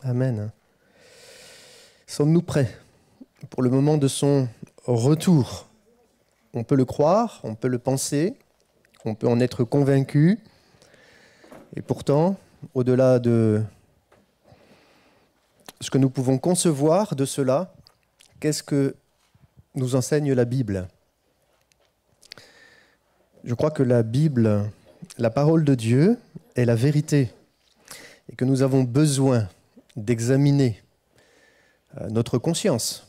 Amen. Sommes-nous prêts pour le moment de son retour? On peut le croire, on peut le penser, on peut en être convaincu. Et pourtant, au-delà de ce que nous pouvons concevoir de cela, qu'est-ce que nous enseigne la Bible? Je crois que la Bible, la parole de Dieu, est la vérité et que nous avons besoin d'examiner notre conscience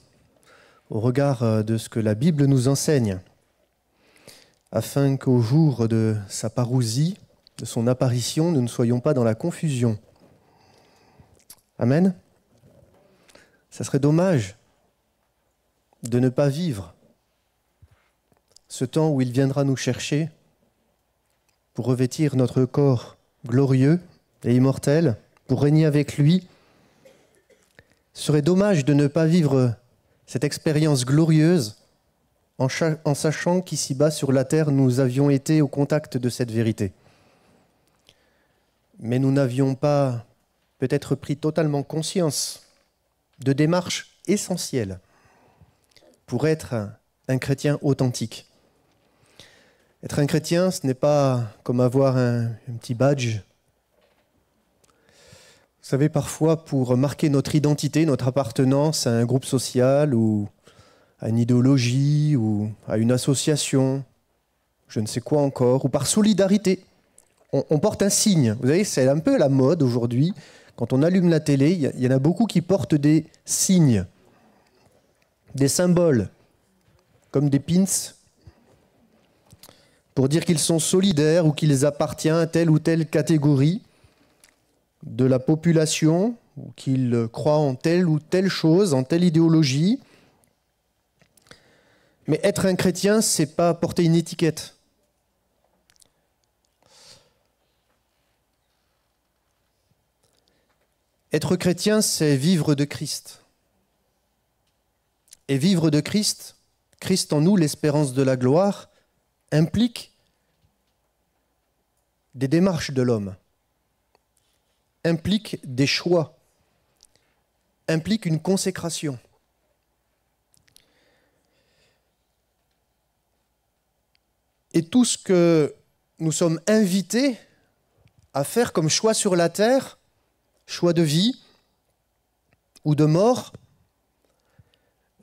au regard de ce que la Bible nous enseigne, afin qu'au jour de sa parousie, de son apparition, nous ne soyons pas dans la confusion. Amen. Ça serait dommage de ne pas vivre ce temps où il viendra nous chercher pour revêtir notre corps glorieux et immortel, pour régner avec lui. Ce serait dommage de ne pas vivre cette expérience glorieuse en sachant qu'ici-bas sur la terre, nous avions été au contact de cette vérité. Mais nous n'avions pas peut-être pris totalement conscience de démarches essentielles pour être un chrétien authentique. Être un chrétien, ce n'est pas comme avoir un petit badge. Vous savez, parfois, pour marquer notre identité, notre appartenance à un groupe social ou à une idéologie ou à une association, je ne sais quoi encore, ou par solidarité, on porte un signe. Vous savez, c'est un peu la mode aujourd'hui. Quand on allume la télé, il y en a beaucoup qui portent des signes, des symboles, comme des pins, pour dire qu'ils sont solidaires ou qu'ils appartiennent à telle ou telle catégorie de la population, ou qu'ils croient en telle ou telle chose, en telle idéologie. Mais être un chrétien, c'est pas porter une étiquette. Être chrétien, c'est vivre de Christ. Et vivre de Christ, Christ en nous, l'espérance de la gloire, implique des démarches de l'homme, implique des choix, implique une consécration. Et tout ce que nous sommes invités à faire comme choix sur la terre, choix de vie ou de mort,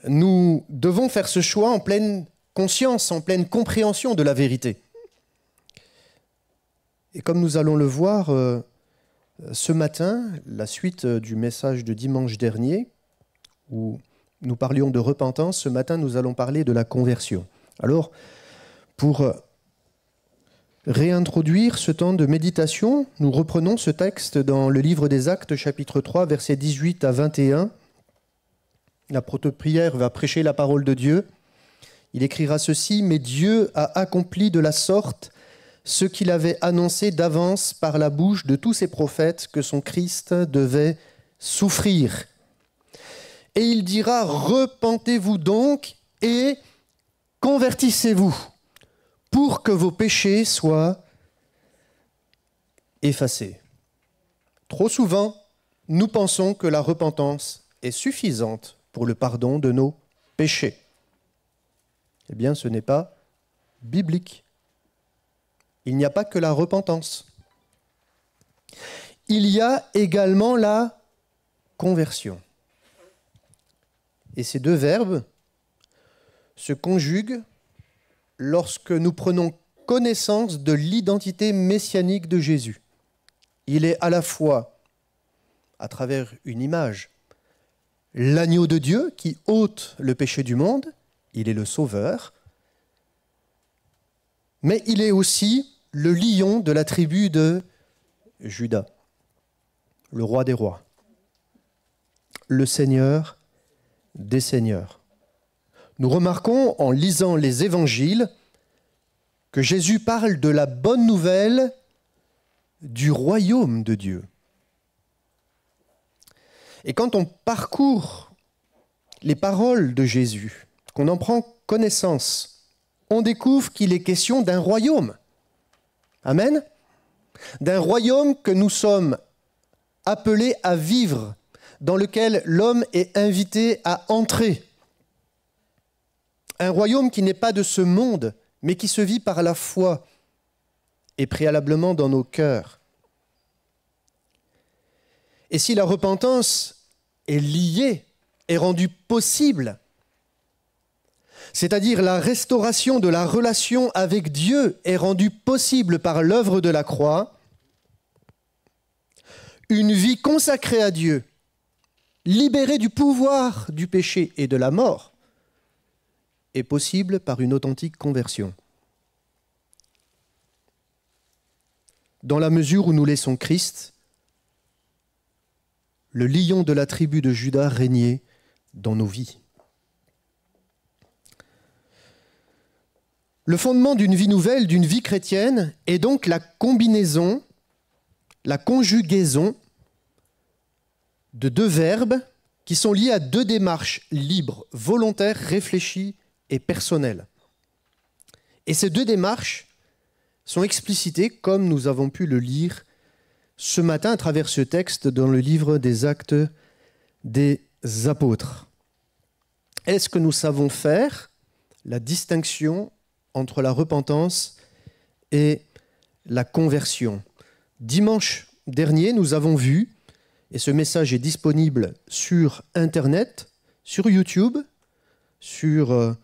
nous devons faire ce choix en pleine conscience, en pleine compréhension de la vérité. Et comme nous allons le voir ce matin, la suite du message de dimanche dernier, où nous parlions de repentance, ce matin nous allons parler de la conversion. Alors, pour réintroduire ce temps de méditation, nous reprenons ce texte dans le livre des Actes, chapitre 3, versets 18 à 21. L'apôtre Pierre va prêcher la parole de Dieu. Il écrira ceci: « Mais Dieu a accompli de la sorte ce qu'il avait annoncé d'avance par la bouche de tous ses prophètes, que son Christ devait souffrir. Et il dira, repentez-vous donc et convertissez-vous, pour que vos péchés soient effacés. » Trop souvent, nous pensons que la repentance est suffisante pour le pardon de nos péchés. Eh bien, ce n'est pas biblique. Il n'y a pas que la repentance. Il y a également la conversion. Et ces deux verbes se conjuguent lorsque nous prenons connaissance de l'identité messianique de Jésus. Il est à la fois, à travers une image, l'agneau de Dieu qui ôte le péché du monde, il est le sauveur, mais il est aussi le lion de la tribu de Juda, le roi des rois, le Seigneur des seigneurs. Nous remarquons en lisant les évangiles que Jésus parle de la bonne nouvelle du royaume de Dieu. Et quand on parcourt les paroles de Jésus, qu'on en prend connaissance, on découvre qu'il est question d'un royaume. Amen. D'un royaume que nous sommes appelés à vivre, dans lequel l'homme est invité à entrer. Un royaume qui n'est pas de ce monde, mais qui se vit par la foi et préalablement dans nos cœurs. Et si la repentance est liée, est rendue possible, c'est-à-dire la restauration de la relation avec Dieu est rendue possible par l'œuvre de la croix, une vie consacrée à Dieu, libérée du pouvoir du péché et de la mort, est possible par une authentique conversion. Dans la mesure où nous laissons Christ, le lion de la tribu de Juda, régner dans nos vies. Le fondement d'une vie nouvelle, d'une vie chrétienne, est donc la combinaison, la conjugaison de deux verbes qui sont liés à deux démarches libres, volontaires, réfléchies et personnelles. Et ces deux démarches sont explicitées, comme nous avons pu le lire ce matin à travers ce texte dans le livre des Actes des Apôtres. Est-ce que nous savons faire la distinction entre la repentance et la conversion? Dimanche dernier, nous avons vu, et ce message est disponible sur Internet, sur YouTube, sur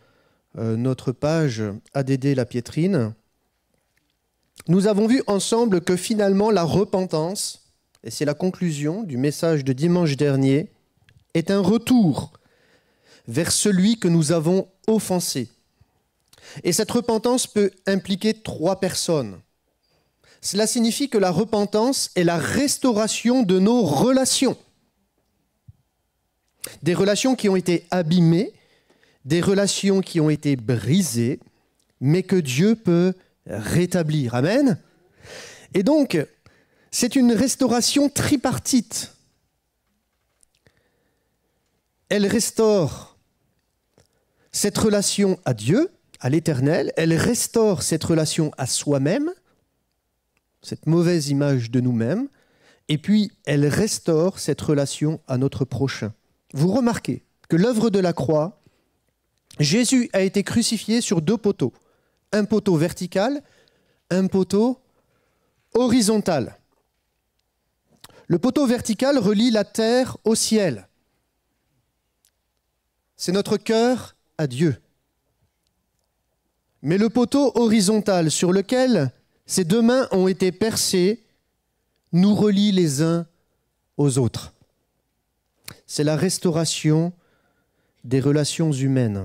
notre page ADD La Piétrine, nous avons vu ensemble que finalement la repentance, et c'est la conclusion du message de dimanche dernier, est un retour vers celui que nous avons offensé. Et cette repentance peut impliquer trois personnes. Cela signifie que la repentance est la restauration de nos relations. Des relations qui ont été abîmées, des relations qui ont été brisées, mais que Dieu peut rétablir. Amen. Et donc, c'est une restauration tripartite. Elle restaure cette relation à Dieu, à l'Éternel, elle restaure cette relation à soi-même, cette mauvaise image de nous-mêmes, et puis elle restaure cette relation à notre prochain. Vous remarquez que l'œuvre de la croix, Jésus a été crucifié sur deux poteaux, un poteau vertical, un poteau horizontal. Le poteau vertical relie la terre au ciel. C'est notre cœur à Dieu. Mais le poteau horizontal sur lequel ces deux mains ont été percées nous relie les uns aux autres. C'est la restauration des relations humaines.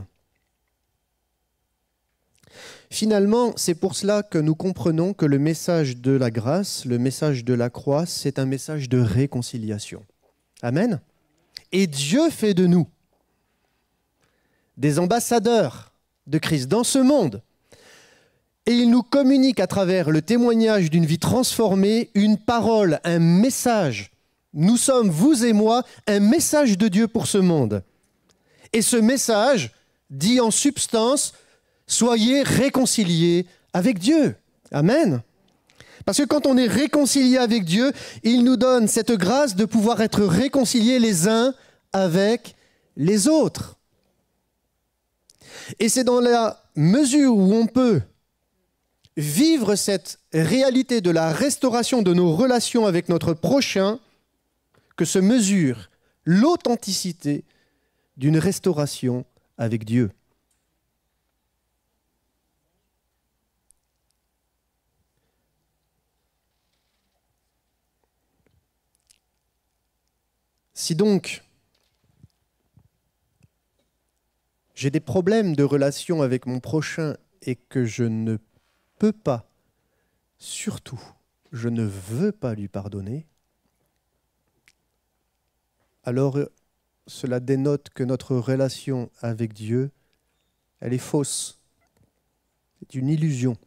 Finalement, c'est pour cela que nous comprenons que le message de la grâce, le message de la croix, c'est un message de réconciliation. Amen. Et Dieu fait de nous des ambassadeurs de Christ dans ce monde. Et il nous communique à travers le témoignage d'une vie transformée, une parole, un message. Nous sommes, vous et moi, un message de Dieu pour ce monde. Et ce message dit en substance, soyez réconciliés avec Dieu. Amen. Parce que quand on est réconcilié avec Dieu, il nous donne cette grâce de pouvoir être réconciliés les uns avec les autres. Et c'est dans la mesure où on peut vivre cette réalité de la restauration de nos relations avec notre prochain que se mesure l'authenticité d'une restauration avec Dieu. Si donc j'ai des problèmes de relation avec mon prochain et que je ne peux pas, surtout, je ne veux pas lui pardonner, alors cela dénote que notre relation avec Dieu, elle est fausse. C'est une illusion.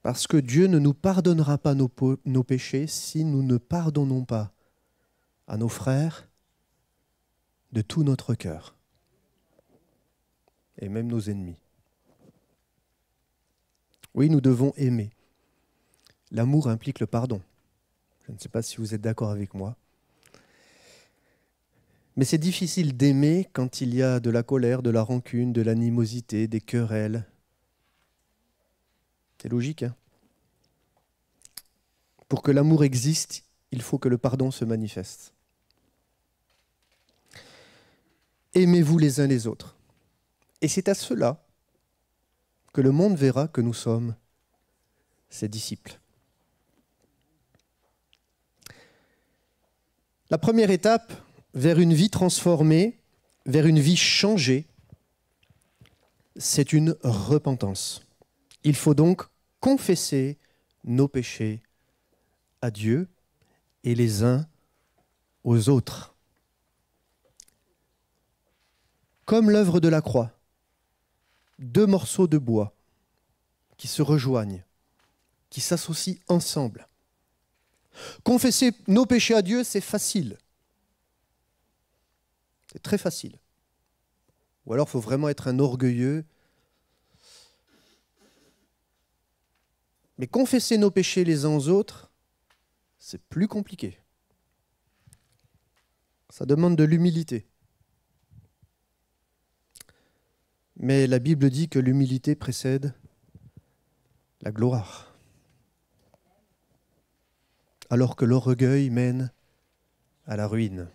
Parce que Dieu ne nous pardonnera pas nos péchés si nous ne pardonnons pas à nos frères de tout notre cœur, et même nos ennemis. Oui, nous devons aimer. L'amour implique le pardon. Je ne sais pas si vous êtes d'accord avec moi. Mais c'est difficile d'aimer quand il y a de la colère, de la rancune, de l'animosité, des querelles. C'est logique, hein? Pour que l'amour existe, il faut que le pardon se manifeste. Aimez-vous les uns les autres. Et c'est à cela que le monde verra que nous sommes ses disciples. La première étape vers une vie transformée, vers une vie changée, c'est une repentance. Il faut donc confesser nos péchés à Dieu et les uns aux autres. Comme l'œuvre de la croix, deux morceaux de bois qui se rejoignent, qui s'associent ensemble. Confesser nos péchés à Dieu, c'est facile. C'est très facile. Ou alors, il faut vraiment être un orgueilleux. Mais confesser nos péchés les uns aux autres, c'est plus compliqué. Ça demande de l'humilité. Mais la Bible dit que l'humilité précède la gloire. Alors que l'orgueil mène à la ruine,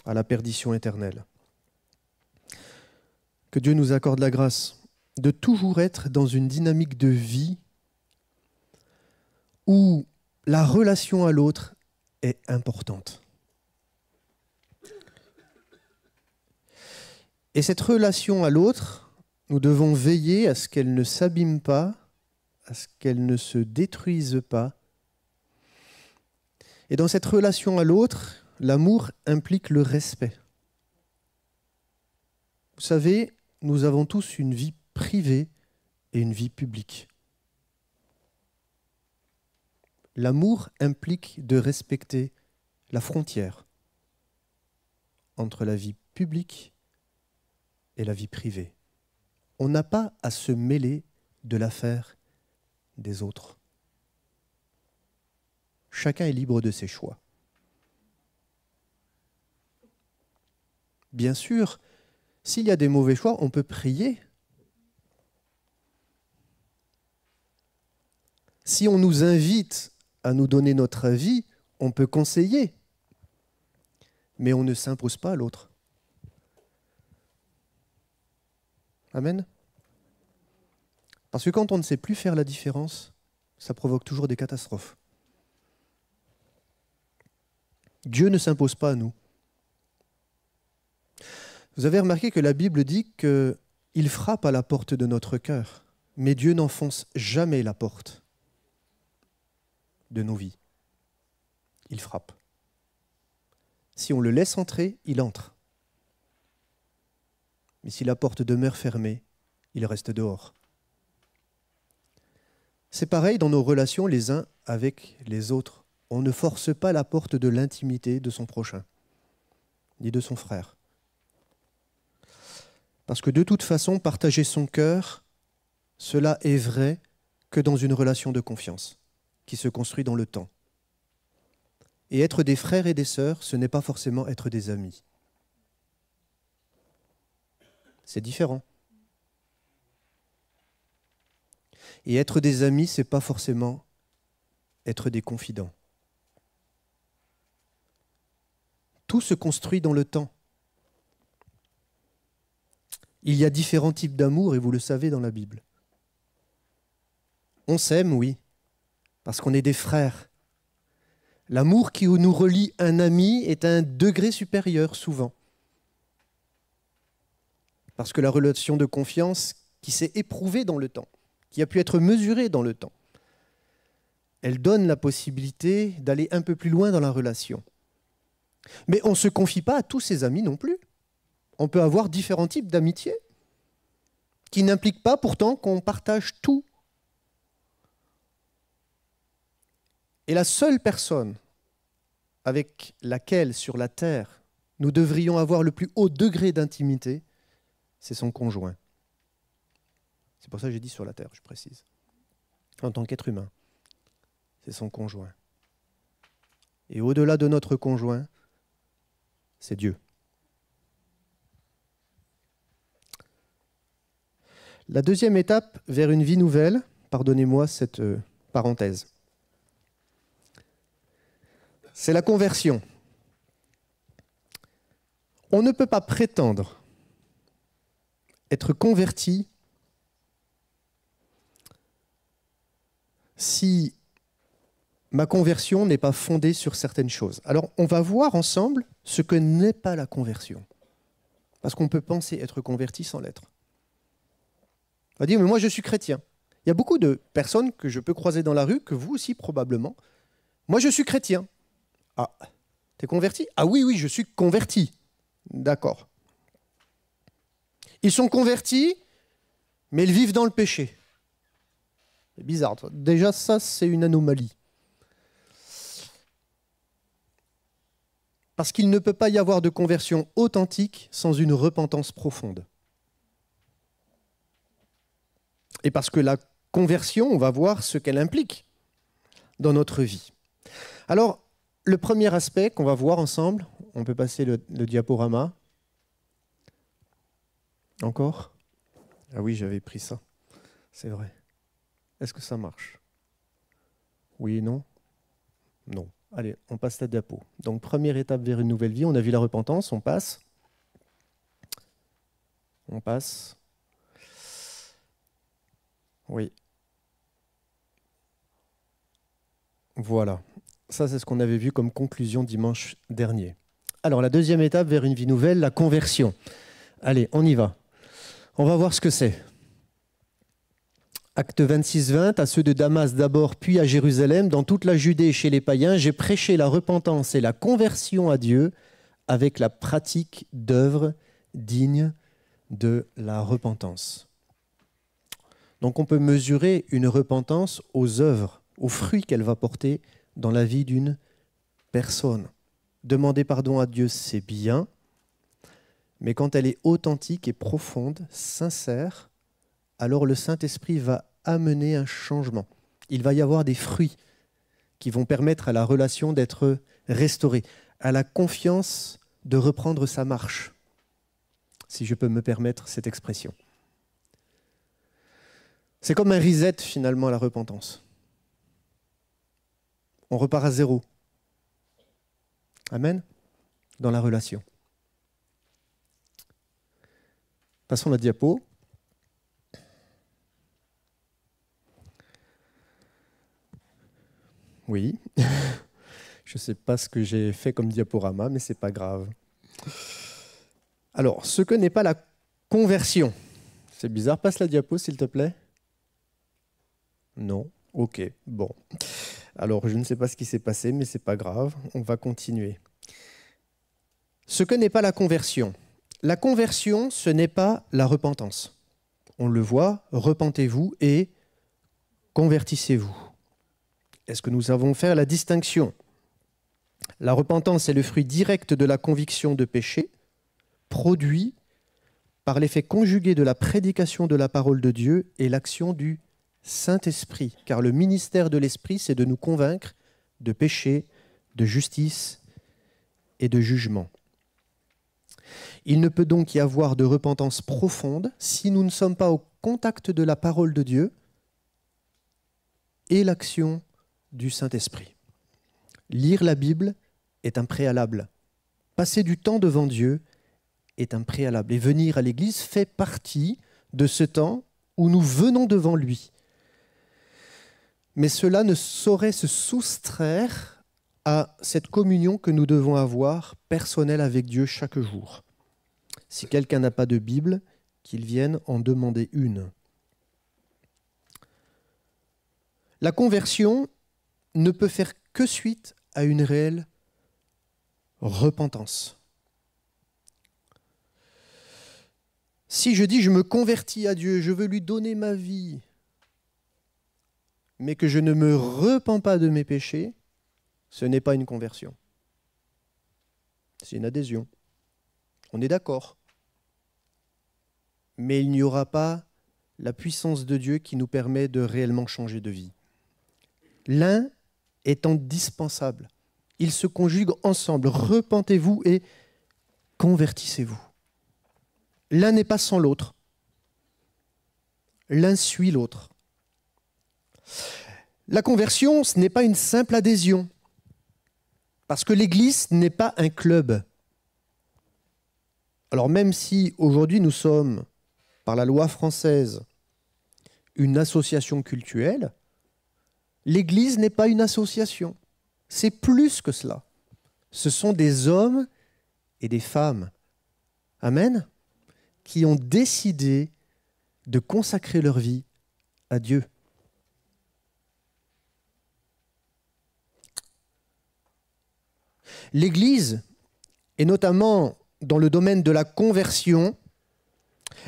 à la perdition éternelle. Que Dieu nous accorde la grâce de toujours être dans une dynamique de vie où la relation à l'autre est importante. Et cette relation à l'autre, nous devons veiller à ce qu'elle ne s'abîme pas, à ce qu'elle ne se détruise pas. Et dans cette relation à l'autre, l'amour implique le respect. Vous savez, nous avons tous une vie privée et une vie publique. L'amour implique de respecter la frontière entre la vie publique et la vie privée. On n'a pas à se mêler de l'affaire des autres. Chacun est libre de ses choix. Bien sûr, s'il y a des mauvais choix, on peut prier. Si on nous invite à nous donner notre avis, on peut conseiller. Mais on ne s'impose pas à l'autre. Amen. Parce que quand on ne sait plus faire la différence, ça provoque toujours des catastrophes. Dieu ne s'impose pas à nous. Vous avez remarqué que la Bible dit qu'il frappe à la porte de notre cœur, mais Dieu n'enfonce jamais la porte de nos vies. Il frappe. Si on le laisse entrer, il entre. Mais si la porte demeure fermée, il reste dehors. C'est pareil dans nos relations les uns avec les autres. On ne force pas la porte de l'intimité de son prochain, ni de son frère. Parce que de toute façon, partager son cœur, cela est vrai que dans une relation de confiance, qui se construit dans le temps. Et être des frères et des sœurs, ce n'est pas forcément être des amis. C'est différent. Et être des amis, ce n'est pas forcément être des confidents. Tout se construit dans le temps. Il y a différents types d'amour, et vous le savez dans la Bible. On s'aime, oui, parce qu'on est des frères. L'amour qui nous relie un ami est à un degré supérieur, souvent. Parce que la relation de confiance qui s'est éprouvée dans le temps, qui a pu être mesurée dans le temps, elle donne la possibilité d'aller un peu plus loin dans la relation. Mais on ne se confie pas à tous ses amis non plus. On peut avoir différents types d'amitié qui n'impliquent pas pourtant qu'on partage tout. Et la seule personne avec laquelle, sur la terre, nous devrions avoir le plus haut degré d'intimité, c'est son conjoint. C'est pour ça que j'ai dit sur la terre, je précise. En tant qu'être humain, c'est son conjoint. et au-delà de notre conjoint, c'est Dieu. La deuxième étape vers une vie nouvelle, pardonnez-moi cette parenthèse, c'est la conversion. On ne peut pas prétendre être converti si ma conversion n'est pas fondée sur certaines choses. Alors, on va voir ensemble ce que n'est pas la conversion. Parce qu'on peut penser être converti sans l'être. On va dire, mais moi je suis chrétien. Il y a beaucoup de personnes que je peux croiser dans la rue, que vous aussi probablement. Moi je suis chrétien. Ah, t'es converti? Ah oui, oui, je suis converti. D'accord. Ils sont convertis, mais ils vivent dans le péché. C'est bizarre. Déjà, ça, c'est une anomalie. Parce qu'il ne peut pas y avoir de conversion authentique sans une repentance profonde. Et parce que la conversion, on va voir ce qu'elle implique dans notre vie. Alors, le premier aspect qu'on va voir ensemble, on peut passer le diaporama. Encore? Ah oui, j'avais pris ça. C'est vrai. Est-ce que ça marche? Oui, non? Non. Allez, on passe la diapo. Donc, première étape vers une nouvelle vie. On a vu la repentance, on passe. On passe. Oui. Voilà. Ça, c'est ce qu'on avait vu comme conclusion dimanche dernier. Alors, la deuxième étape vers une vie nouvelle, la conversion. Allez, on y va. On va voir ce que c'est. Acte 26, 20, à ceux de Damas d'abord, puis à Jérusalem, dans toute la Judée chez les païens, j'ai prêché la repentance et la conversion à Dieu avec la pratique d'œuvres dignes de la repentance. Donc on peut mesurer une repentance aux œuvres, aux fruits qu'elle va porter dans la vie d'une personne. Demander pardon à Dieu, c'est bien, mais quand elle est authentique et profonde, sincère, alors le Saint-Esprit va amener un changement. Il va y avoir des fruits qui vont permettre à la relation d'être restaurée, à la confiance de reprendre sa marche, si je peux me permettre cette expression. C'est comme un reset finalement, la repentance. On repart à zéro. Amen. Dans la relation. Passons la diapo. Oui. Je ne sais pas ce que j'ai fait comme diaporama, mais ce n'est pas grave. Alors, ce que n'est pas la conversion. C'est bizarre, passe la diapo s'il te plaît. Non? Ok, bon. Alors, je ne sais pas ce qui s'est passé, mais ce n'est pas grave, on va continuer. Ce que n'est pas la conversion. La conversion, ce n'est pas la repentance. On le voit, repentez-vous et convertissez-vous. Est-ce que nous savons faire la distinction? La repentance est le fruit direct de la conviction de péché, produit par l'effet conjugué de la prédication de la parole de Dieu et l'action du Saint-Esprit. Car le ministère de l'Esprit, c'est de nous convaincre de péché, de justice et de jugement. Il ne peut donc y avoir de repentance profonde si nous ne sommes pas au contact de la parole de Dieu et l'action du Saint-Esprit. Lire la Bible est un préalable. Passer du temps devant Dieu est un préalable. Et venir à l'Église fait partie de ce temps où nous venons devant lui. Mais cela ne saurait se soustraire à cette communion que nous devons avoir personnelle avec Dieu chaque jour. Si quelqu'un n'a pas de Bible, qu'il vienne en demander une. La conversion ne peut faire que suite à une réelle repentance. Si je dis je me convertis à Dieu, je veux lui donner ma vie, mais que je ne me repens pas de mes péchés, ce n'est pas une conversion. C'est une adhésion. On est d'accord. Mais il n'y aura pas la puissance de Dieu qui nous permet de réellement changer de vie. L'un est indispensable. Ils se conjuguent ensemble. Repentez-vous et convertissez-vous. L'un n'est pas sans l'autre. L'un suit l'autre. La conversion, ce n'est pas une simple adhésion, parce que l'Église n'est pas un club. Alors même si aujourd'hui nous sommes, par la loi française, une association cultuelle, l'Église n'est pas une association. C'est plus que cela. Ce sont des hommes et des femmes, amen, qui ont décidé de consacrer leur vie à Dieu. L'Église, et notamment dans le domaine de la conversion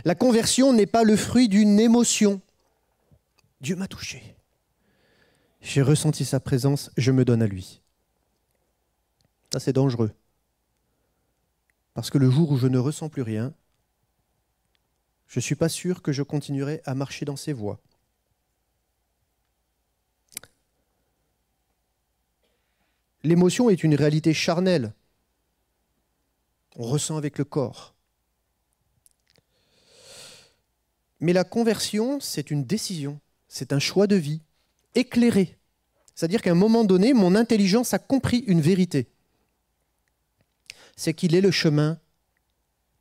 n'est pas le fruit d'une émotion. Dieu m'a touché. J'ai ressenti sa présence, je me donne à lui. Ça, c'est dangereux. Parce que le jour où je ne ressens plus rien, je ne suis pas sûr que je continuerai à marcher dans ses voies. L'émotion est une réalité charnelle. On ressent avec le corps. Mais la conversion, c'est une décision, c'est un choix de vie, éclairé. C'est-à-dire qu'à un moment donné, mon intelligence a compris une vérité. C'est qu'il est le chemin,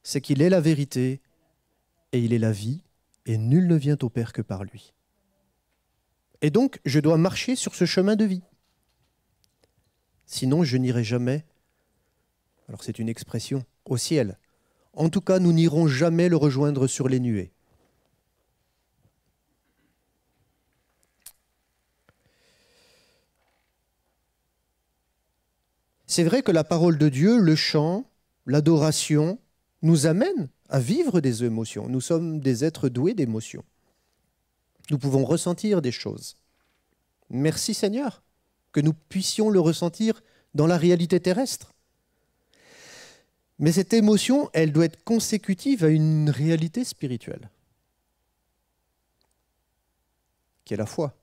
c'est qu'il est la vérité, et il est la vie, et nul ne vient au Père que par lui. Et donc, je dois marcher sur ce chemin de vie. Sinon, je n'irai jamais, alors c'est une expression, au ciel. En tout cas, nous n'irons jamais le rejoindre sur les nuées. C'est vrai que la parole de Dieu, le chant, l'adoration, nous amène à vivre des émotions. Nous sommes des êtres doués d'émotions. Nous pouvons ressentir des choses. Merci Seigneur que nous puissions le ressentir dans la réalité terrestre. Mais cette émotion, elle doit être consécutive à une réalité spirituelle, qui est la foi.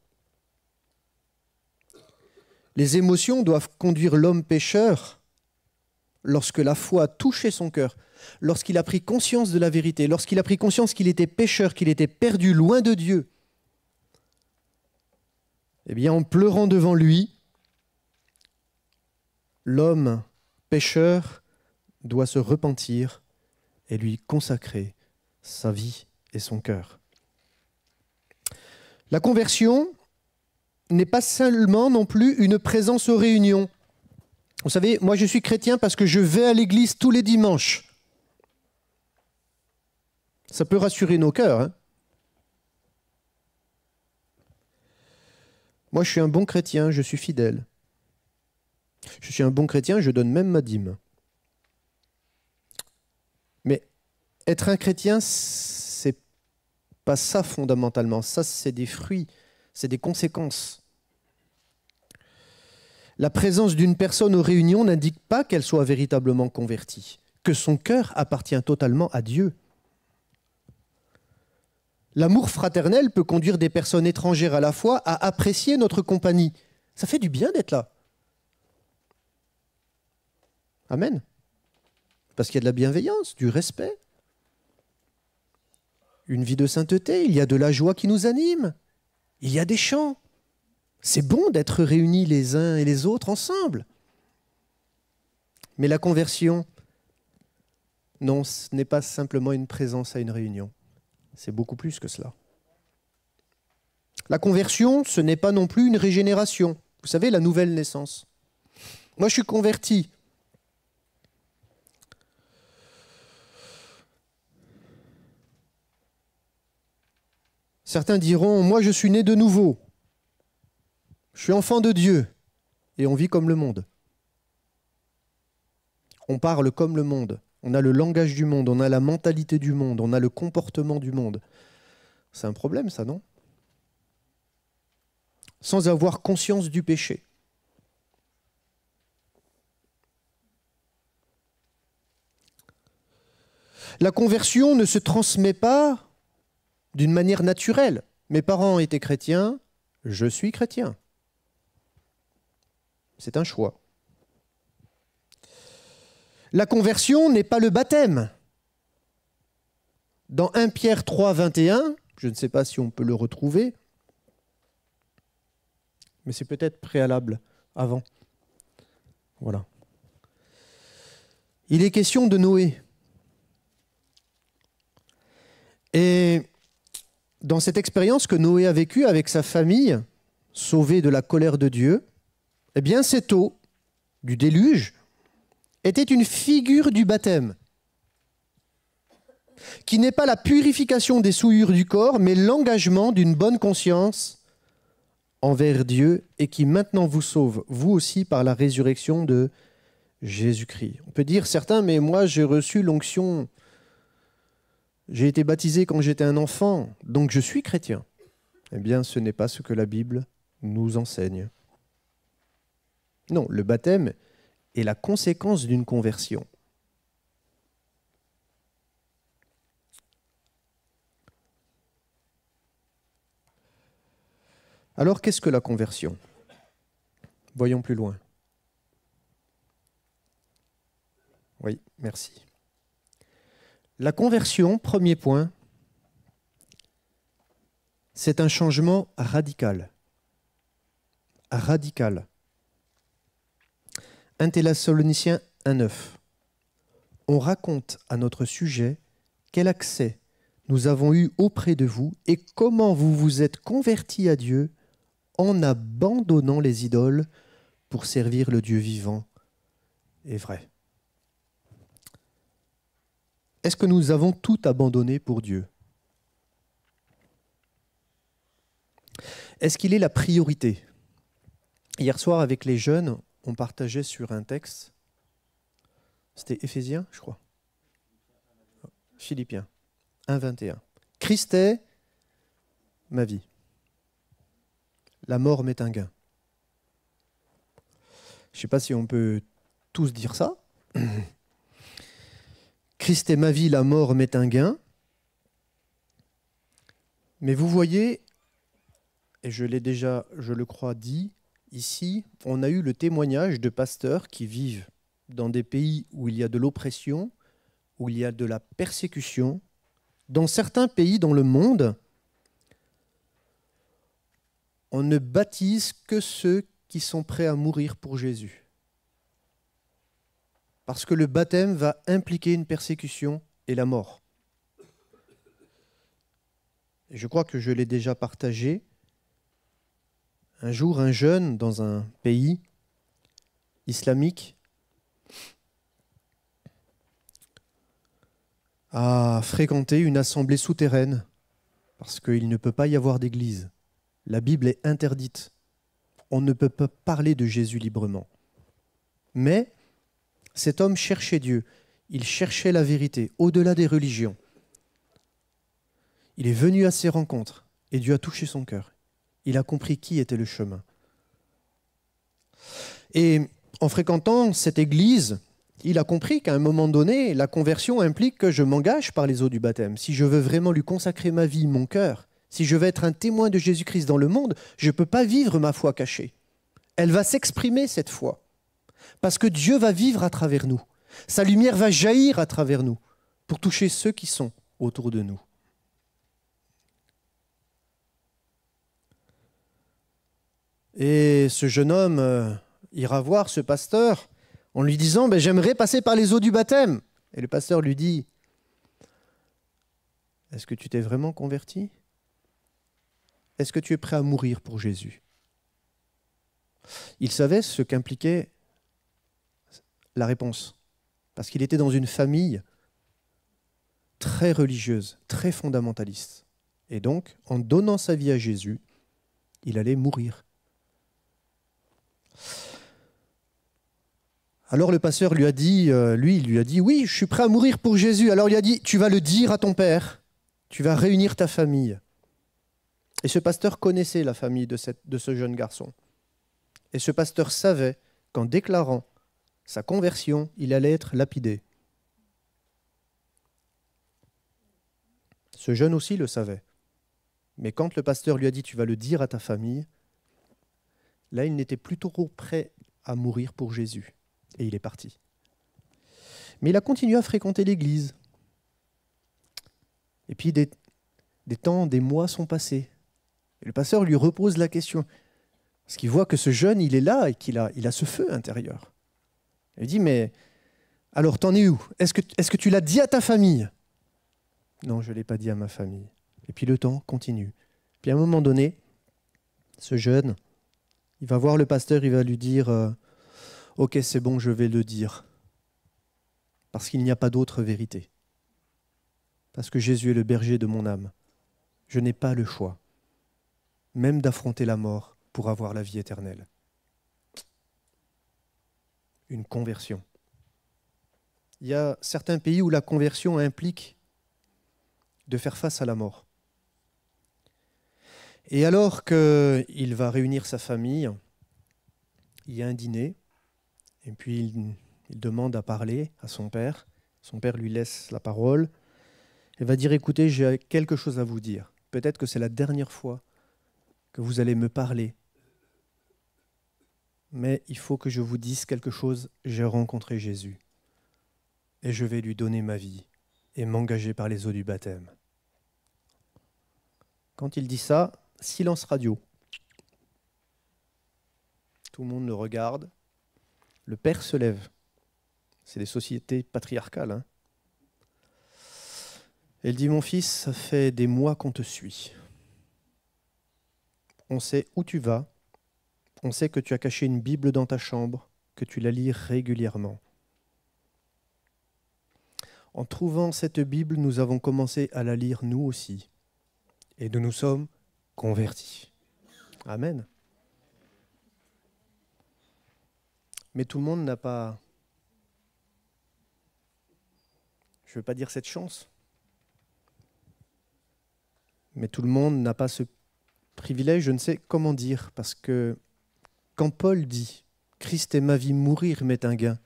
Les émotions doivent conduire l'homme pécheur, lorsque la foi a touché son cœur, lorsqu'il a pris conscience de la vérité, lorsqu'il a pris conscience qu'il était pécheur, qu'il était perdu loin de Dieu, eh bien, en pleurant devant lui, l'homme pécheur doit se repentir et lui consacrer sa vie et son cœur. La conversion n'est pas seulement non plus une présence aux réunions. Vous savez, moi je suis chrétien parce que je vais à l'église tous les dimanches. Ça peut rassurer nos cœurs, hein. Moi je suis un bon chrétien, je suis fidèle. Je suis un bon chrétien, je donne même ma dîme. Mais être un chrétien, c'est pas ça fondamentalement. Ça, c'est des fruits, c'est des conséquences. La présence d'une personne aux réunions n'indique pas qu'elle soit véritablement convertie, que son cœur appartient totalement à Dieu. L'amour fraternel peut conduire des personnes étrangères à la foi à apprécier notre compagnie. Ça fait du bien d'être là. Amen. Parce qu'il y a de la bienveillance, du respect, une vie de sainteté, il y a de la joie qui nous anime, il y a des chants. C'est bon d'être réunis les uns et les autres ensemble. Mais la conversion, non, ce n'est pas simplement une présence à une réunion. C'est beaucoup plus que cela. La conversion, ce n'est pas non plus une régénération. Vous savez, la nouvelle naissance. Moi, je suis converti. Certains diront, moi, je suis né de nouveau. Je suis enfant de Dieu et on vit comme le monde. On parle comme le monde. On a le langage du monde, on a la mentalité du monde, on a le comportement du monde. C'est un problème, ça, non? Sans avoir conscience du péché. La conversion ne se transmet pas d'une manière naturelle. Mes parents étaient chrétiens, je suis chrétien. C'est un choix. La conversion n'est pas le baptême. Dans 1 Pierre 3, 21, je ne sais pas si on peut le retrouver, mais c'est peut-être préalable avant. Voilà. Il est question de Noé. Et dans cette expérience que Noé a vécue avec sa famille, sauvée de la colère de Dieu, eh bien cette eau du déluge était une figure du baptême, qui n'est pas la purification des souillures du corps, mais l'engagement d'une bonne conscience envers Dieu et qui maintenant vous sauve, vous aussi, par la résurrection de Jésus-Christ. On peut dire certains, mais moi j'ai reçu l'onction, j'ai été baptisé quand j'étais un enfant, donc je suis chrétien. Eh bien, ce n'est pas ce que la Bible nous enseigne. Non, le baptême est la conséquence d'une conversion. Alors, qu'est-ce que la conversion? Voyons plus loin. Oui, merci. La conversion, premier point, c'est un changement radical. Radical. 1 Thessaloniciens 1,9. On raconte à notre sujet quel accès nous avons eu auprès de vous et comment vous vous êtes convertis à Dieu en abandonnant les idoles pour servir le Dieu vivant et vrai. Est-ce que nous avons tout abandonné pour Dieu? Est-ce qu'il est la priorité? Hier soir, avec les jeunes, on partageait sur un texte. C'était Éphésiens, je crois. Philippiens 1, 21. Christ est ma vie. La mort m'est un gain. Je ne sais pas si on peut tous dire ça. Christ est ma vie, la mort m'est un gain. Mais vous voyez, et je l'ai déjà, je le crois, dit, ici, on a eu le témoignage de pasteurs qui vivent dans des pays où il y a de l'oppression, où il y a de la persécution. Dans certains pays dans le monde, on ne baptise que ceux qui sont prêts à mourir pour Jésus. Parce que le baptême va impliquer une persécution et la mort. Et je crois que je l'ai déjà partagé. Un jour, un jeune dans un pays islamique a fréquenté une assemblée souterraine parce qu'il ne peut pas y avoir d'église. La Bible est interdite. On ne peut pas parler de Jésus librement. Mais cet homme cherchait Dieu. Il cherchait la vérité, au-delà des religions. Il est venu à ses rencontres et Dieu a touché son cœur. Il a compris qui était le chemin. Et en fréquentant cette église, il a compris qu'à un moment donné, la conversion implique que je m'engage par les eaux du baptême. Si je veux vraiment lui consacrer ma vie, mon cœur, si je veux être un témoin de Jésus-Christ dans le monde, je ne peux pas vivre ma foi cachée. Elle va s'exprimer, cette foi. Parce que Dieu va vivre à travers nous. Sa lumière va jaillir à travers nous pour toucher ceux qui sont autour de nous. Et ce jeune homme ira voir ce pasteur en lui disant « J'aimerais passer par les eaux du baptême ». Et le pasteur lui dit « Est-ce que tu t'es vraiment converti ? Est-ce que tu es prêt à mourir pour Jésus ?» Il savait ce qu'impliquait la réponse, parce qu'il était dans une famille très religieuse, très fondamentaliste. Et donc, en donnant sa vie à Jésus, il allait mourir. Alors le pasteur lui a dit, il lui a dit, oui, je suis prêt à mourir pour Jésus. Alors il a dit, tu vas le dire à ton père, tu vas réunir ta famille. Et ce pasteur connaissait la famille de ce jeune garçon. Et ce pasteur savait qu'en déclarant sa conversion, il allait être lapidé. Ce jeune aussi le savait. Mais quand le pasteur lui a dit, tu vas le dire à ta famille, là, il n'était plus trop prêt à mourir pour Jésus. Et il est parti. Mais il a continué à fréquenter l'église. Et puis des temps, des mois sont passés. Et le pasteur lui repose la question. Parce qu'il voit que ce jeune, il est là et qu'il a ce feu intérieur. Il dit, mais alors t'en es où? Est-ce que tu l'as dit à ta famille? Non, je ne l'ai pas dit à ma famille. Et puis le temps continue. Puis à un moment donné, ce jeune, il va voir le pasteur, il va lui dire « Ok, c'est bon, je vais le dire. » Parce qu'il n'y a pas d'autre vérité. Parce que Jésus est le berger de mon âme. Je n'ai pas le choix, même d'affronter la mort pour avoir la vie éternelle. Une conversion. Il y a certains pays où la conversion implique de faire face à la mort. Et alors qu'il va réunir sa famille, il y a un dîner, et puis il demande à parler à son père. Son père lui laisse la parole. Il va dire, écoutez, j'ai quelque chose à vous dire. Peut-être que c'est la dernière fois que vous allez me parler. Mais il faut que je vous dise quelque chose. J'ai rencontré Jésus. Et je vais lui donner ma vie et m'engager par les eaux du baptême. Quand il dit ça, silence radio. Tout le monde le regarde. Le père se lève. C'est des sociétés patriarcales. Hein. Et il dit, mon fils, ça fait des mois qu'on te suit. On sait où tu vas. On sait que tu as caché une Bible dans ta chambre, que tu la lis régulièrement. En trouvant cette Bible, nous avons commencé à la lire nous aussi. Et nous nous sommes convertis. Amen. Mais tout le monde n'a pas, je ne veux pas dire cette chance, mais tout le monde n'a pas ce privilège, je ne sais comment dire, parce que quand Paul dit « Christ est ma vie, mourir m'est un gain »,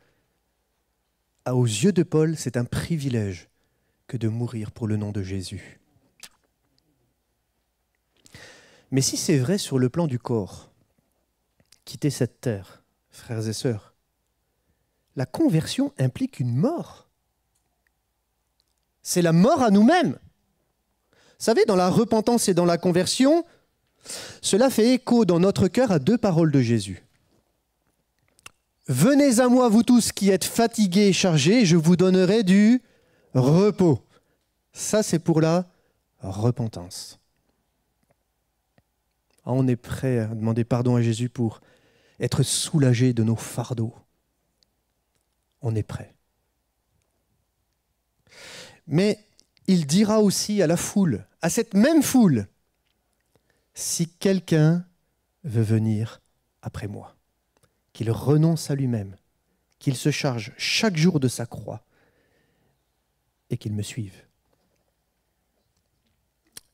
aux yeux de Paul, c'est un privilège que de mourir pour le nom de Jésus. Mais si c'est vrai sur le plan du corps, quitter cette terre, frères et sœurs, la conversion implique une mort. C'est la mort à nous-mêmes. Vous savez, dans la repentance et dans la conversion, cela fait écho dans notre cœur à deux paroles de Jésus. « Venez à moi, vous tous qui êtes fatigués et chargés, je vous donnerai du repos. » Ça, c'est pour la repentance. On est prêt à demander pardon à Jésus pour être soulagé de nos fardeaux. On est prêt. Mais il dira aussi à la foule, à cette même foule, si quelqu'un veut venir après moi, qu'il renonce à lui-même, qu'il se charge chaque jour de sa croix et qu'il me suive.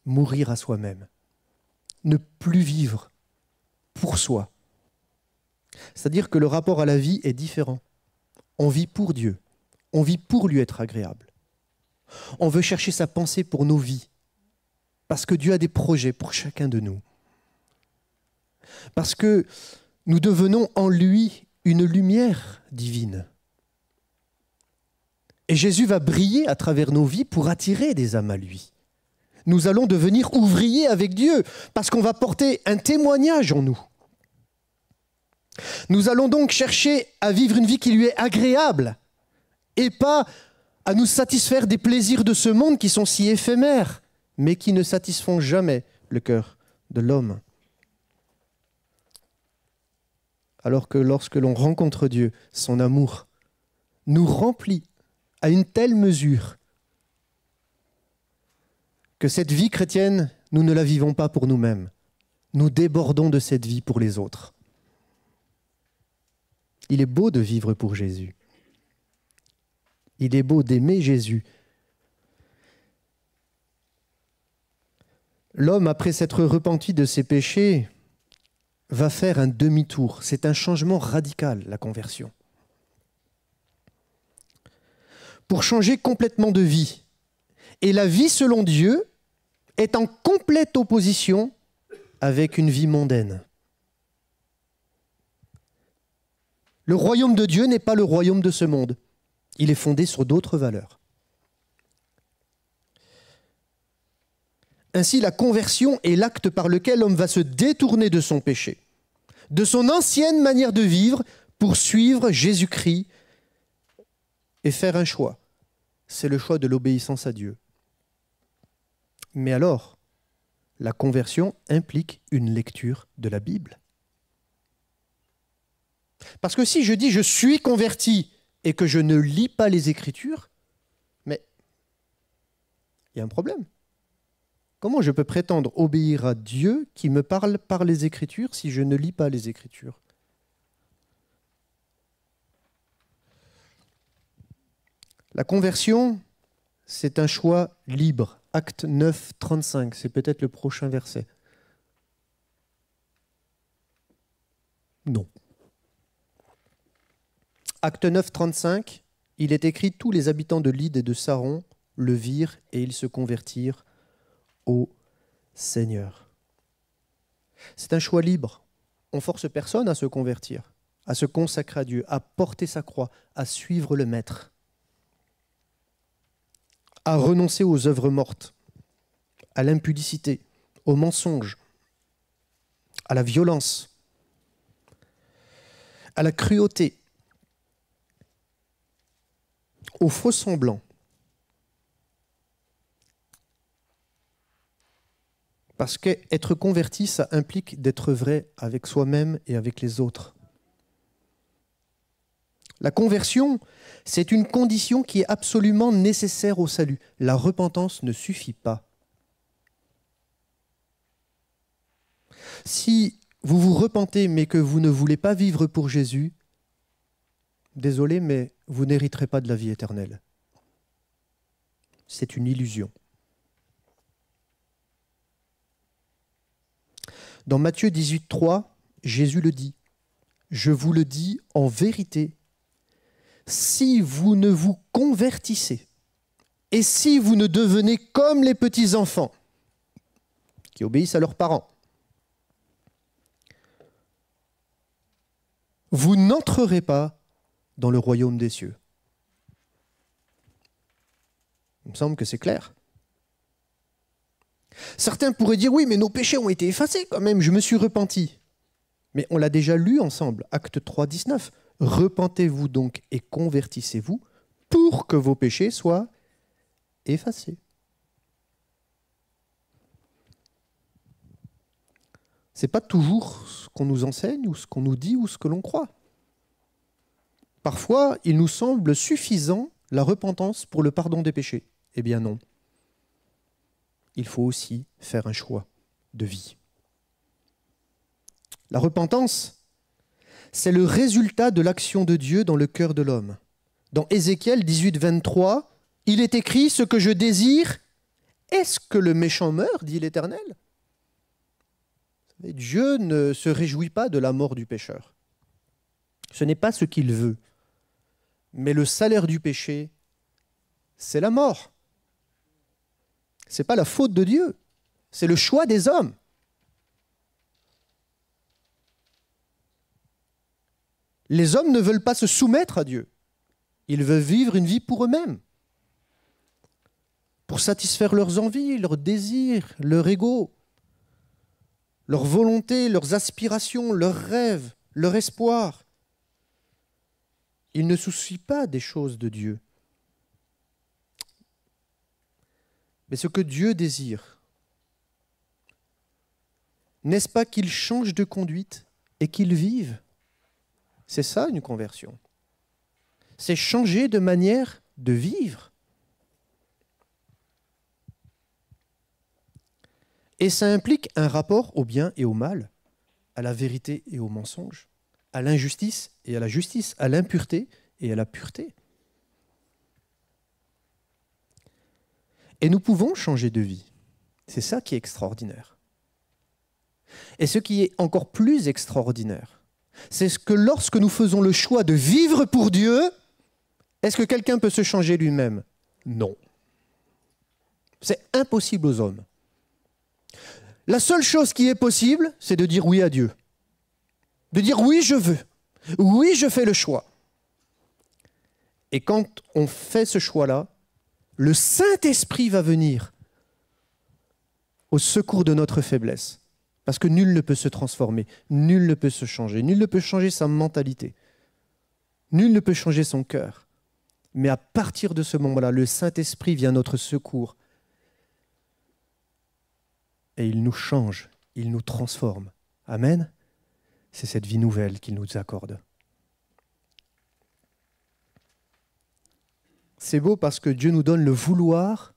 Mourir à soi-même, ne plus vivre pour soi. C'est-à-dire que le rapport à la vie est différent. On vit pour Dieu, on vit pour lui être agréable. On veut chercher sa pensée pour nos vies, parce que Dieu a des projets pour chacun de nous. Parce que nous devenons en lui une lumière divine. Et Jésus va briller à travers nos vies pour attirer des âmes à lui. Nous allons devenir ouvriers avec Dieu, parce qu'on va porter un témoignage en nous. Nous allons donc chercher à vivre une vie qui lui est agréable, et pas à nous satisfaire des plaisirs de ce monde qui sont si éphémères, mais qui ne satisfont jamais le cœur de l'homme. Alors que lorsque l'on rencontre Dieu, son amour nous remplit à une telle mesure que cette vie chrétienne, nous ne la vivons pas pour nous-mêmes. Nous débordons de cette vie pour les autres. Il est beau de vivre pour Jésus. Il est beau d'aimer Jésus. L'homme, après s'être repenti de ses péchés, va faire un demi-tour. C'est un changement radical, la conversion. Pour changer complètement de vie. Et la vie selon Dieu est en complète opposition avec une vie mondaine. Le royaume de Dieu n'est pas le royaume de ce monde. Il est fondé sur d'autres valeurs. Ainsi, la conversion est l'acte par lequel l'homme va se détourner de son péché, de son ancienne manière de vivre pour suivre Jésus-Christ et faire un choix. C'est le choix de l'obéissance à Dieu. Mais alors, la conversion implique une lecture de la Bible. Parce que si je dis je suis converti et que je ne lis pas les Écritures, mais il y a un problème. Comment je peux prétendre obéir à Dieu qui me parle par les Écritures si je ne lis pas les Écritures? La conversion, c'est un choix libre. Acte 9, 35, c'est peut-être le prochain verset. Non. Acte 9, 35, il est écrit « Tous les habitants de Lyde et de Saron le virent et ils se convertirent au Seigneur. » C'est un choix libre. On ne force personne à se convertir, à se consacrer à Dieu, à porter sa croix, à suivre le Maître, à renoncer aux œuvres mortes, à l'impudicité, au mensonge, à la violence, à la cruauté, au faux semblant. Parce qu'être converti, ça implique d'être vrai avec soi-même et avec les autres. La conversion, c'est une condition qui est absolument nécessaire au salut. La repentance ne suffit pas. Si vous vous repentez mais que vous ne voulez pas vivre pour Jésus, désolé, mais vous n'hériterez pas de la vie éternelle. C'est une illusion. Dans Matthieu 18, 3, Jésus le dit. « Je vous le dis en vérité, si vous ne vous convertissez et si vous ne devenez comme les petits-enfants qui obéissent à leurs parents, vous n'entrerez pas dans le royaume des cieux. » Il me semble que c'est clair. Certains pourraient dire, oui, mais nos péchés ont été effacés quand même, je me suis repenti. Mais on l'a déjà lu ensemble, Acte 3, 19. Repentez-vous donc et convertissez-vous pour que vos péchés soient effacés. Ce n'est pas toujours ce qu'on nous enseigne ou ce qu'on nous dit ou ce que l'on croit. Parfois, il nous semble suffisant la repentance pour le pardon des péchés. Eh bien non. Il faut aussi faire un choix de vie. La repentance, c'est le résultat de l'action de Dieu dans le cœur de l'homme. Dans Ézéchiel 18, 23, il est écrit « Ce que je désire, est-ce que le méchant meure, dit l'Éternel ?» Dieu ne se réjouit pas de la mort du pécheur. Ce n'est pas ce qu'il veut. Mais le salaire du péché, c'est la mort. Ce n'est pas la faute de Dieu, c'est le choix des hommes. Les hommes ne veulent pas se soumettre à Dieu. Ils veulent vivre une vie pour eux-mêmes, pour satisfaire leurs envies, leurs désirs, leur ego, leur volonté, leurs aspirations, leurs rêves, leur espoir. Ils ne se soucient pas des choses de Dieu. Mais ce que Dieu désire, n'est-ce pas qu'ils changent de conduite et qu'ils vivent? C'est ça une conversion. C'est changer de manière de vivre. Et ça implique un rapport au bien et au mal, à la vérité et au mensonge, à l'injustice et à la justice, à l'impureté et à la pureté. Et nous pouvons changer de vie. C'est ça qui est extraordinaire. Et ce qui est encore plus extraordinaire, c'est que lorsque nous faisons le choix de vivre pour Dieu, est-ce que quelqu'un peut se changer lui-même? Non. C'est impossible aux hommes. La seule chose qui est possible, c'est de dire oui à Dieu. De dire oui, je veux. Oui, je fais le choix. Et quand on fait ce choix-là, le Saint-Esprit va venir au secours de notre faiblesse. Parce que nul ne peut se transformer, nul ne peut se changer, nul ne peut changer sa mentalité, nul ne peut changer son cœur. Mais à partir de ce moment-là, le Saint-Esprit vient à notre secours. Et il nous change, il nous transforme. Amen. C'est cette vie nouvelle qu'il nous accorde. C'est beau parce que Dieu nous donne le vouloir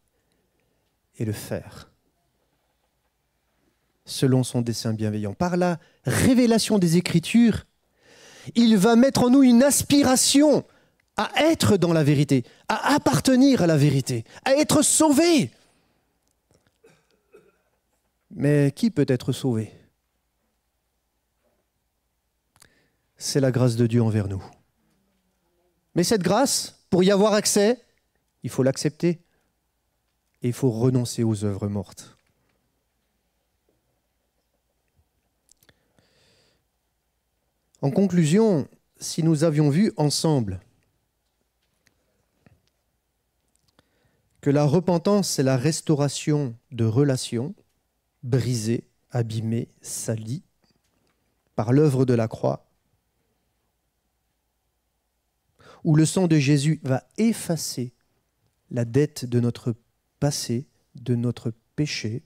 et le faire, selon son dessein bienveillant. Par la révélation des Écritures, il va mettre en nous une aspiration à être dans la vérité, à appartenir à la vérité, à être sauvé. Mais qui peut être sauvé? C'est la grâce de Dieu envers nous. Mais cette grâce, pour y avoir accès, il faut l'accepter et il faut renoncer aux œuvres mortes. En conclusion, si nous avions vu ensemble que la repentance, c'est la restauration de relations brisées, abîmées, salies par l'œuvre de la croix, où le sang de Jésus va effacer la dette de notre passé, de notre péché,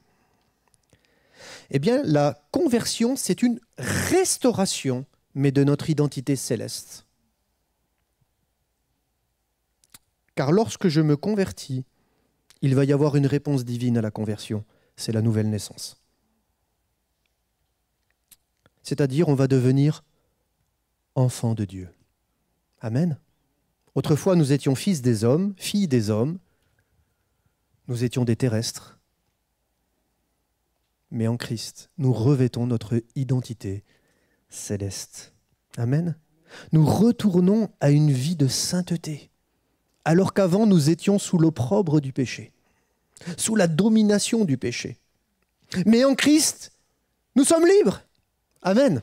eh bien, la conversion, c'est une restauration, mais de notre identité céleste. Car lorsque je me convertis, il va y avoir une réponse divine à la conversion, c'est la nouvelle naissance. C'est-à-dire, on va devenir enfant de Dieu. Amen. Autrefois, nous étions fils des hommes, filles des hommes, nous étions des terrestres. Mais en Christ, nous revêtons notre identité céleste. Amen. Nous retournons à une vie de sainteté, alors qu'avant, nous étions sous l'opprobre du péché, sous la domination du péché. Mais en Christ, nous sommes libres. Amen.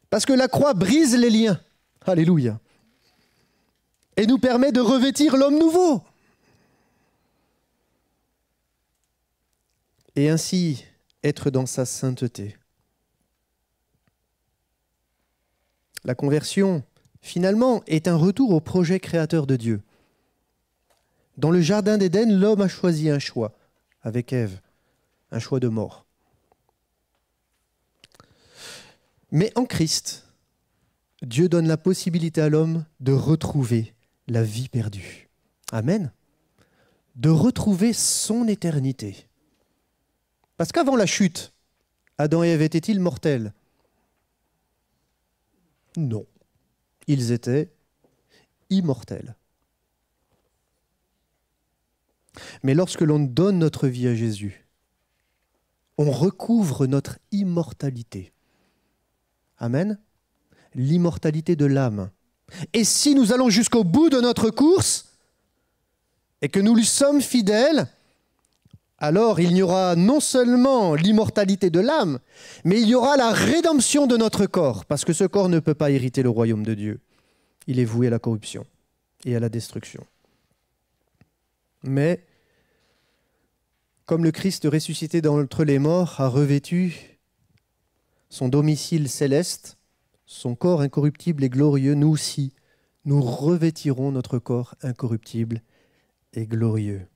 Parce que la croix brise les liens. Alléluia. Et nous permet de revêtir l'homme nouveau. Et ainsi être dans sa sainteté. La conversion, finalement, est un retour au projet créateur de Dieu. Dans le jardin d'Éden, l'homme a choisi un choix, avec Ève, un choix de mort. Mais en Christ, Dieu donne la possibilité à l'homme de retrouver la vie perdue. Amen. De retrouver son éternité. Parce qu'avant la chute, Adam et Ève étaient-ils mortels? Non. Ils étaient immortels. Mais lorsque l'on donne notre vie à Jésus, on recouvre notre immortalité. Amen. L'immortalité de l'âme. Et si nous allons jusqu'au bout de notre course et que nous lui sommes fidèles, alors il y aura non seulement l'immortalité de l'âme, mais il y aura la rédemption de notre corps, parce que ce corps ne peut pas hériter le royaume de Dieu. Il est voué à la corruption et à la destruction. Mais, comme le Christ ressuscité d'entre les morts a revêtu son domicile céleste, son corps incorruptible et glorieux, nous aussi, nous revêtirons notre corps incorruptible et glorieux.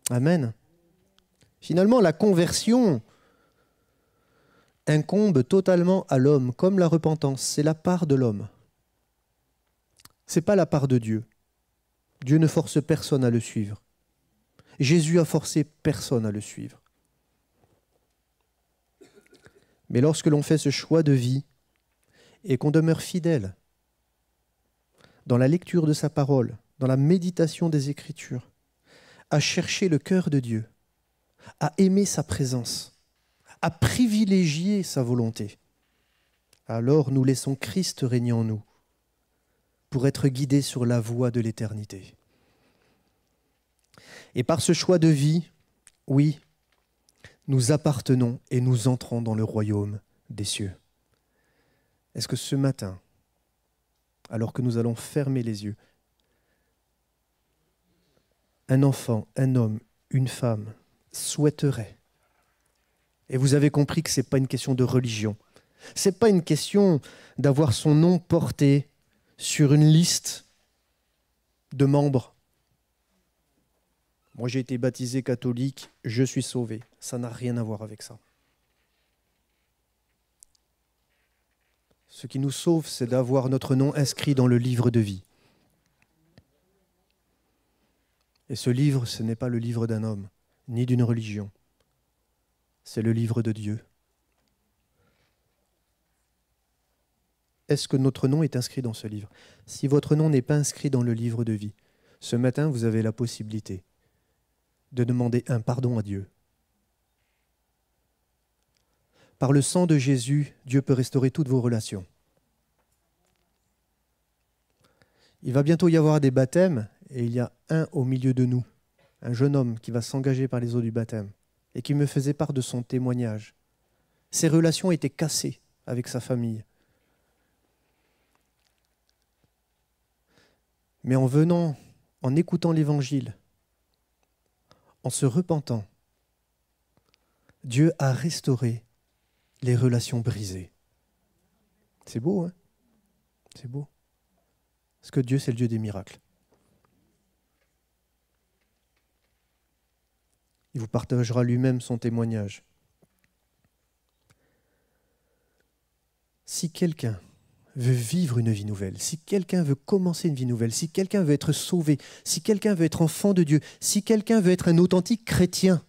Amen. Finalement, la conversion incombe totalement à l'homme, comme la repentance. C'est la part de l'homme. Ce n'est pas la part de Dieu. Dieu ne force personne à le suivre. Jésus a forcé personne à le suivre. Mais lorsque l'on fait ce choix de vie et qu'on demeure fidèle dans la lecture de sa parole, dans la méditation des Écritures, à chercher le cœur de Dieu, à aimer sa présence, à privilégier sa volonté, alors nous laissons Christ régner en nous pour être guidés sur la voie de l'éternité. Et par ce choix de vie, oui, nous appartenons et nous entrons dans le royaume des cieux. Est-ce que ce matin, alors que nous allons fermer les yeux. Un enfant, un homme, une femme souhaiterait. Et vous avez compris que ce n'est pas une question de religion. Ce n'est pas une question d'avoir son nom porté sur une liste de membres. Moi, j'ai été baptisé catholique, je suis sauvé. Ça n'a rien à voir avec ça. Ce qui nous sauve, c'est d'avoir notre nom inscrit dans le livre de vie. Et ce livre, ce n'est pas le livre d'un homme, ni d'une religion. C'est le livre de Dieu. Est-ce que notre nom est inscrit dans ce livre? Si votre nom n'est pas inscrit dans le livre de vie, ce matin, vous avez la possibilité de demander un pardon à Dieu. Par le sang de Jésus, Dieu peut restaurer toutes vos relations. Il va bientôt y avoir des baptêmes, et il y a un au milieu de nous, un jeune homme qui va s'engager par les eaux du baptême, et qui me faisait part de son témoignage. Ses relations étaient cassées avec sa famille. Mais en venant, en écoutant l'Évangile, en se repentant, Dieu a restauré les relations brisées. C'est beau, hein? C'est beau. Parce que Dieu, c'est le Dieu des miracles. Il vous partagera lui-même son témoignage. Si quelqu'un veut vivre une vie nouvelle, si quelqu'un veut commencer une vie nouvelle, si quelqu'un veut être sauvé, si quelqu'un veut être enfant de Dieu, si quelqu'un veut être un authentique chrétien,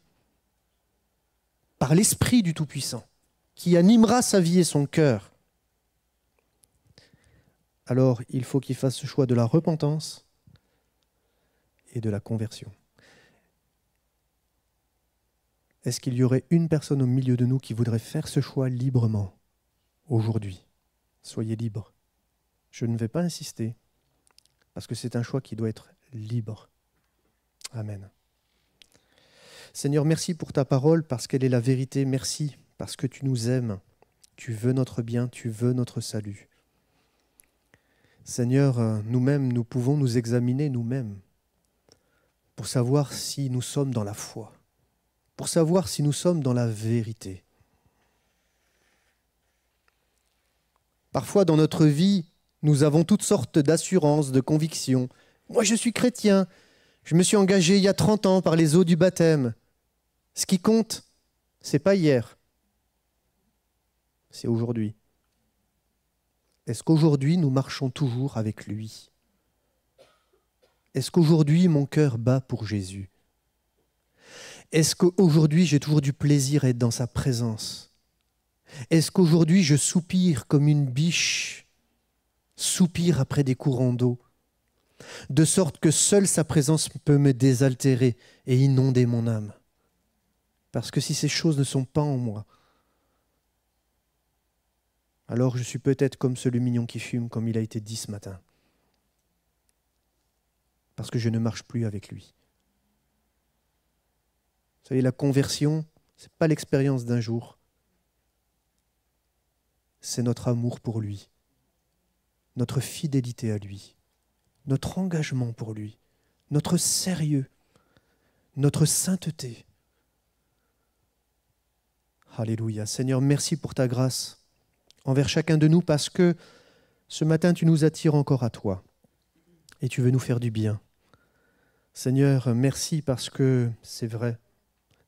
par l'Esprit du Tout-Puissant, qui animera sa vie et son cœur, alors il faut qu'il fasse ce choix de la repentance et de la conversion. Est-ce qu'il y aurait une personne au milieu de nous qui voudrait faire ce choix librement aujourd'hui? Soyez libres. Je ne vais pas insister, parce que c'est un choix qui doit être libre. Amen. Seigneur, merci pour ta parole, parce qu'elle est la vérité. Merci, parce que tu nous aimes. Tu veux notre bien, tu veux notre salut. Seigneur, nous-mêmes, nous pouvons nous examiner nous-mêmes pour savoir si nous sommes dans la foi, pour savoir si nous sommes dans la vérité. Parfois, dans notre vie, nous avons toutes sortes d'assurances, de convictions. Moi, je suis chrétien. Je me suis engagé il y a 30 ans par les eaux du baptême. Ce qui compte, c'est pas hier. C'est aujourd'hui. Est-ce qu'aujourd'hui, nous marchons toujours avec lui? Est-ce qu'aujourd'hui, mon cœur bat pour Jésus? Est-ce qu'aujourd'hui, j'ai toujours du plaisir à être dans sa présence? Est-ce qu'aujourd'hui, je soupire comme une biche soupire après des courants d'eau, de sorte que seule sa présence peut me désaltérer et inonder mon âme? Parce que si ces choses ne sont pas en moi, alors je suis peut-être comme ce lumignon qui fume, comme il a été dit ce matin. Parce que je ne marche plus avec lui. Vous savez, la conversion, ce n'est pas l'expérience d'un jour. C'est notre amour pour lui, notre fidélité à lui, notre engagement pour lui, notre sérieux, notre sainteté. Alléluia. Seigneur, merci pour ta grâce envers chacun de nous, parce que ce matin, tu nous attires encore à toi et tu veux nous faire du bien. Seigneur, merci parce que c'est vrai.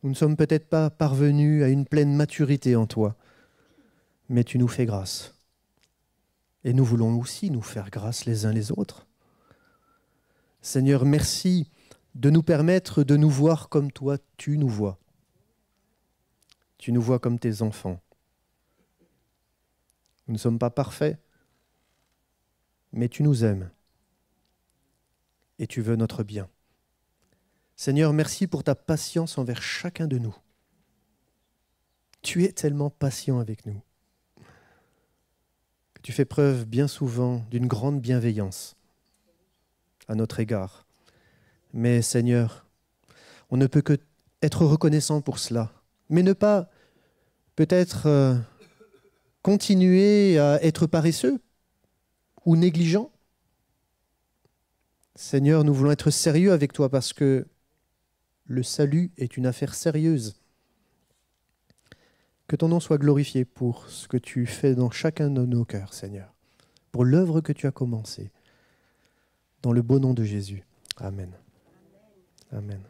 Nous ne sommes peut-être pas parvenus à une pleine maturité en toi, mais tu nous fais grâce. Et nous voulons aussi nous faire grâce les uns les autres. Seigneur, merci de nous permettre de nous voir comme toi, tu nous vois. Tu nous vois comme tes enfants. Nous ne sommes pas parfaits, mais tu nous aimes et tu veux notre bien. Seigneur, merci pour ta patience envers chacun de nous. Tu es tellement patient avec nous que tu fais preuve bien souvent d'une grande bienveillance à notre égard. Mais Seigneur, on ne peut que être reconnaissant pour cela, mais ne pas peut-être continuer à être paresseux ou négligent, Seigneur, nous voulons être sérieux avec toi parce que le salut est une affaire sérieuse. Que ton nom soit glorifié pour ce que tu fais dans chacun de nos cœurs, Seigneur, pour l'œuvre que tu as commencée. Dans le beau nom de Jésus. Amen. Amen.